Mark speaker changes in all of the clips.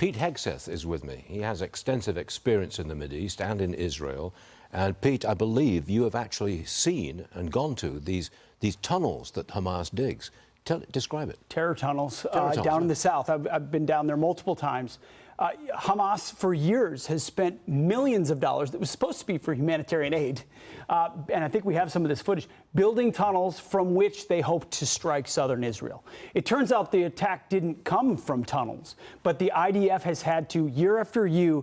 Speaker 1: Pete Hegseth is with me. He has extensive experience in the Mideast and in Israel. And Pete, I believe you have actually seen and gone to these tunnels that Hamas digs. Describe it.
Speaker 2: Terror tunnels down in the south. I've been down there multiple times. Hamas, for years, has spent millions of dollars that was supposed to be for humanitarian aid, and I think we have some of this footage, building tunnels from which they hope to strike southern Israel. It turns out the attack didn't come from tunnels, but the IDF has had to, year after year,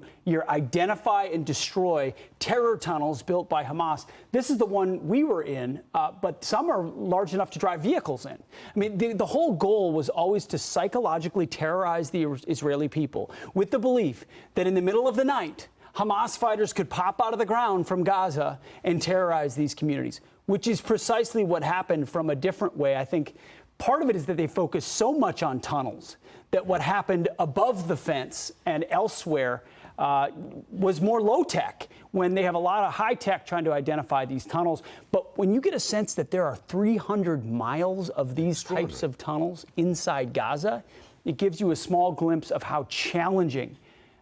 Speaker 2: identify and destroy terror tunnels built by Hamas. This is the one we were in, but some are large enough to drive vehicles in. I mean, the whole goal was always to psychologically terrorize the Israeli people with the belief that in the middle of the night, Hamas fighters could pop out of the ground from Gaza and terrorize these communities, which is precisely what happened from a different way. I think part of it is that they focused so much on tunnels that what happened above the fence and elsewhere was more low-tech, when they have a lot of high-tech trying to identify these tunnels. But when you get a sense that there are 300 miles of these types of tunnels inside Gaza, it gives you a small glimpse of how challenging,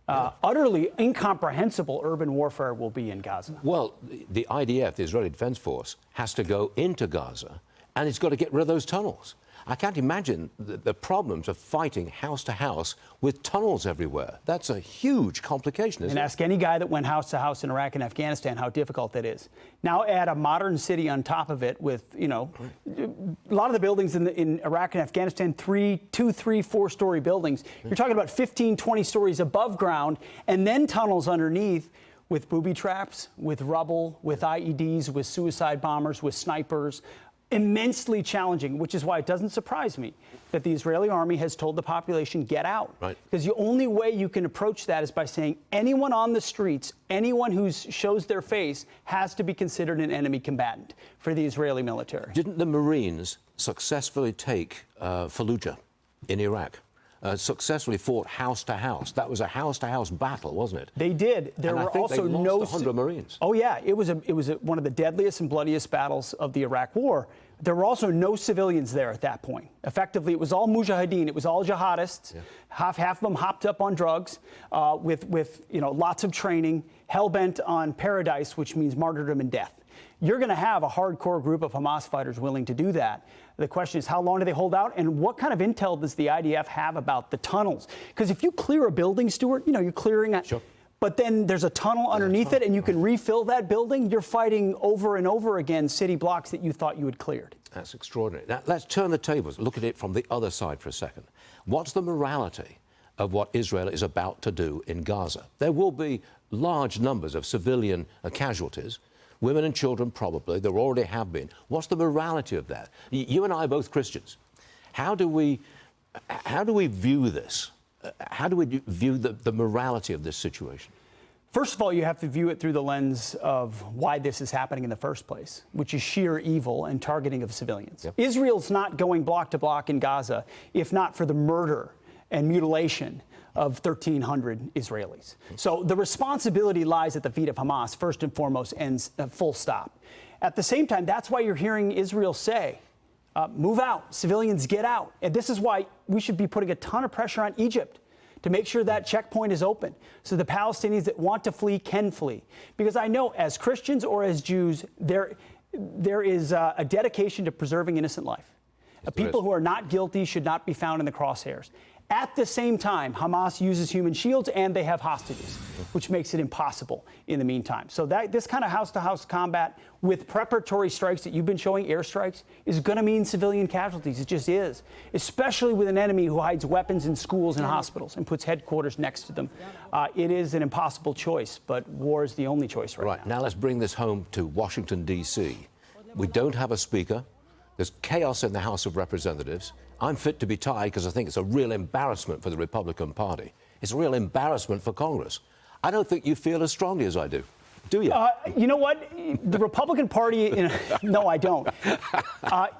Speaker 2: utterly incomprehensible urban warfare will be in Gaza.
Speaker 1: Well, the IDF, the Israeli Defense Force, has to go into Gaza, and it's got to get rid of those tunnels. I can't imagine the problems of fighting house to house with tunnels everywhere. That's a huge complication, isn't it?
Speaker 2: And ask any guy that went house to house in Iraq and Afghanistan how difficult that is. Now add a modern city on top of it with, you know, a lot of the buildings in Iraq and Afghanistan, 2, 3, 4-story buildings. You're talking about 15, 20 stories above ground, and then tunnels underneath with booby traps, with rubble, with IEDs, with suicide bombers, with snipers. Immensely challenging, which is why it doesn't surprise me that the Israeli army has told the population, get out.
Speaker 1: Right.
Speaker 2: Because the only way you can approach that is by saying anyone on the streets, anyone who shows their face, has to be considered an enemy combatant for the Israeli military.
Speaker 1: Didn't the Marines successfully take Fallujah in Iraq? Successfully fought house to house. That was a house-to-house battle, wasn't it?
Speaker 2: They did. There
Speaker 1: and
Speaker 2: were
Speaker 1: I think
Speaker 2: also
Speaker 1: they lost 100 Marines.
Speaker 2: Oh yeah, it was one of the deadliest and bloodiest battles of the Iraq War. There were also no civilians there at that point. Effectively, it was all mujahideen. It was all jihadists. Yeah. Half of them hopped up on drugs, with lots of training, hell-bent on paradise, which means martyrdom and death. You're going to have a hardcore group of Hamas fighters willing to do that. The question is, how long do they hold out, and what kind of intel does the IDF have about the tunnels? Because if you clear a building, Stuart, you're clearing it.
Speaker 1: Sure.
Speaker 2: But then there's a tunnel underneath it, and you can refill that building. You're fighting over and over again city blocks that you thought you had cleared.
Speaker 1: That's extraordinary. Now, let's turn the tables, look at it from the other side for a second. What's the morality of what Israel is about to do in Gaza? There will be large numbers of civilian casualties. Women and children, probably. There already have been. What's the morality of that? You and I are both Christians. How do we view this? How do we view the morality of this situation?
Speaker 2: First of all, you have to view it through the lens of why this is happening in the first place, which is sheer evil and targeting of civilians. Yep. Israel's not going block to block in Gaza, if not for the murder and mutilation of 1,300 Israelis. So the responsibility lies at the feet of Hamas, first and foremost, and full stop. At the same time, that's why you're hearing Israel say, move out, civilians get out. And this is why we should be putting a ton of pressure on Egypt to make sure that checkpoint is open, so the Palestinians that want to flee can flee. Because I know, as Christians or as Jews, there is a dedication to preserving innocent life. People who are not guilty should not be found in the crosshairs. At the same time, Hamas uses human shields and they have hostages, which makes it impossible in the meantime. So this kind of house-to-house combat with preparatory strikes that you've been showing, airstrikes, is going to mean civilian casualties. It just is, especially with an enemy who hides weapons in schools and hospitals and puts headquarters next to them. It is an impossible choice, but war is the only choice right now.
Speaker 1: Now let's bring this home to Washington, D.C. We don't have a speaker. There's chaos in the House of Representatives. I'm fit to be tied because I think it's a real embarrassment for the Republican Party. It's a real embarrassment for Congress. I don't think you feel as strongly as I do. Do you?
Speaker 2: You know what? The Republican Party, no, I don't,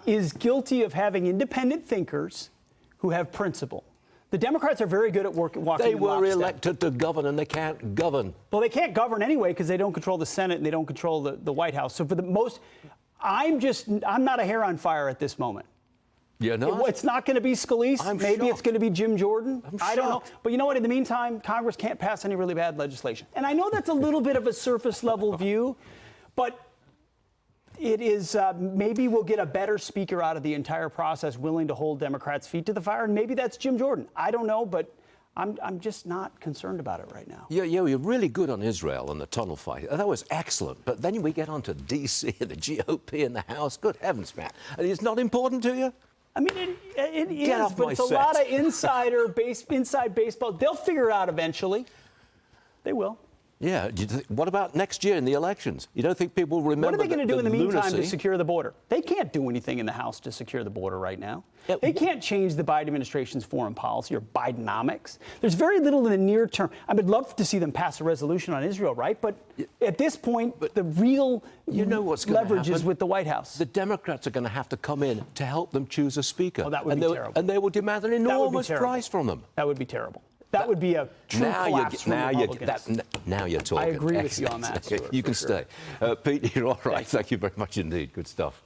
Speaker 2: is guilty of having independent thinkers who have principle. The Democrats are very good at walking in lockstep.
Speaker 1: They were elected to govern, and they can't govern.
Speaker 2: Well, they can't govern anyway because they don't control the Senate and they don't control the White House. So for the most, I'm not a hair on fire at this moment.
Speaker 1: You're not?
Speaker 2: It's not going to be Scalise. Maybe it's going to be Jim Jordan. I don't know. But you know what? In the meantime, Congress can't pass any really bad legislation. And I know that's a little bit of a surface level view, but it is maybe we'll get a better speaker out of the entire process, willing to hold Democrats' feet to the fire. And maybe that's Jim Jordan. I don't know, but I'm just not concerned about it right now.
Speaker 1: Yeah, you're really good on Israel and the tunnel fight. That was excellent. But then we get on to D.C. and the GOP and the House. Good heavens, Matt. And it's not important to you?
Speaker 2: I mean, it is, but it's a lot of inside baseball. They'll figure it out eventually. They will.
Speaker 1: Yeah. What about next year in the elections? You don't think people will remember?
Speaker 2: What are they going to do in the meantime
Speaker 1: lunacy?
Speaker 2: to secure the border? They can't do anything in the House to secure the border right now.
Speaker 1: Yeah,
Speaker 2: they can't change the Biden administration's foreign policy or Bidenomics. There's very little in the near term. I would love to see them pass a resolution on Israel, right? But at this point, the real leverage is with the White House.
Speaker 1: The Democrats are going to have to come in to help them choose a speaker.
Speaker 2: Oh, that would be terrible.
Speaker 1: And they will demand an enormous price from them.
Speaker 2: That would be terrible. That would be a true collapse from Republicans.
Speaker 1: Now you're talking.
Speaker 2: I agree with you on that.
Speaker 1: You can stay. Pete, you're all right. Thank you very much indeed. Good stuff.